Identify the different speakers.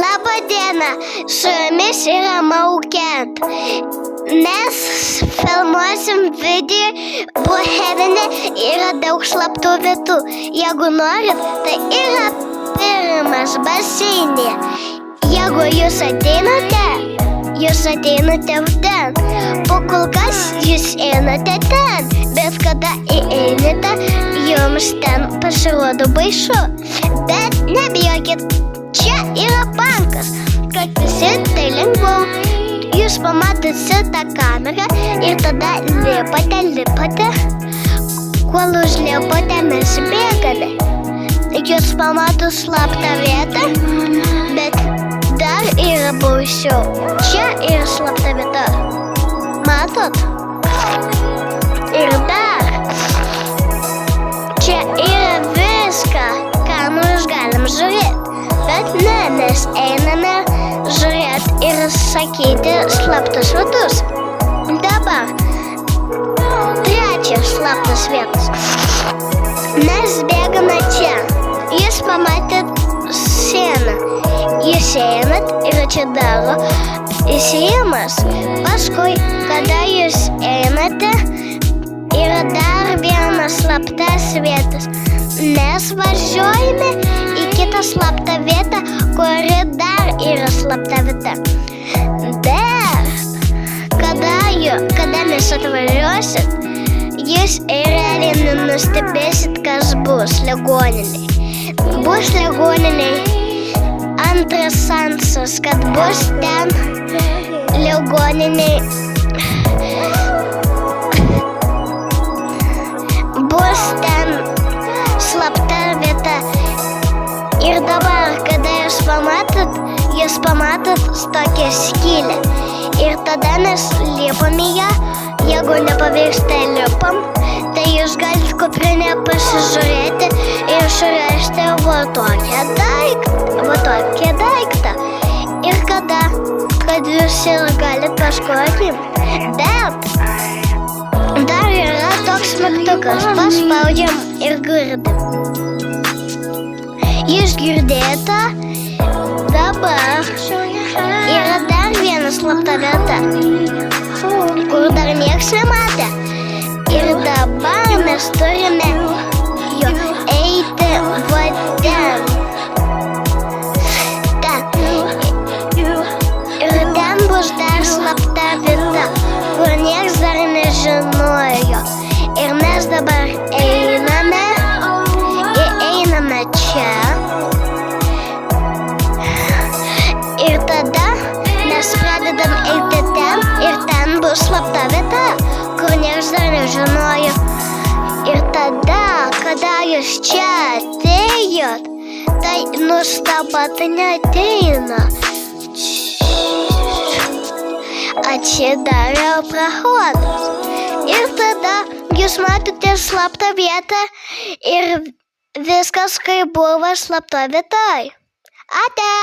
Speaker 1: Labą dieną, su jumis yra Maukent. Mes filmuosim video Brookhavene, yra daug slaptų vietų. Jeigu norit, tai yra pirmas baseinė. Jeigu jūs ateinate ten. Po kol kas jūs einate ten, bet kada įeinate, jums ten pasirodo baisu. Bet nebijokit, čia yra bankas, kad visi tai lengviau. Jūs pamatysite tą kamerą ir tada lipate. Kol užlipote, mes bėgame. Jūs pamatot slaptą vietą, bet dar yra baisiau. Čia yra slapta vieta. Matot? Ir dar. Čia yra viską, ką nors galim žiūrėti. Bet ne, mes einame žiūrėti ir sakyti slaptus vietus. Dabar trečias slaptas vietas. Mes bėgame čia. Jūs pamatėt sieną. Jūs einat ir čia daro įsiėjimas. Paskui, kada jūs einate, yra dar vienas slaptas vietas. Mes važiuojame į kitą slaptą vietą, kuri dar yra slapta vieta. Bet, kada mes atvažiuosit, jūs realiai nenustebėsit, kas bus ligoninėj. Bus ligoninėj antras šansas, kad bus ten ligoninėj. Bus ten slapta vieta. Ir dabar, kada jūs pamatot tokią skylę. Ir tada mes lipam į ją. Jeigu nepavyksta lipam, tai jūs galite kuprinę pasižiūrėti ir surasti va tokią daiktą. Ir kad jūs ir galite paskui atimti. Bet dar yra toks mygtukas, paspaudžiam ir girdim. Jūs girdėjote? Dabar yra dar viena slapta vieta, kur dar nieks nematė. Ir dabar mes turime eiti va ten. Ir ten bus dar slapta vieta, kur nieks dar nežinojo. Ir mes dabar einame čia. Ir tada mes pradedam eiti ten ir ten bus slapta vieta, kur nieks dar nežinojo. Ir tada, kada jūs čia atėjot, tai nustabat neateina. Atsidarė prahodas. Ir tada jūs matote slaptą vietą ir viskas kaip buvo slapta vietoj. Ate!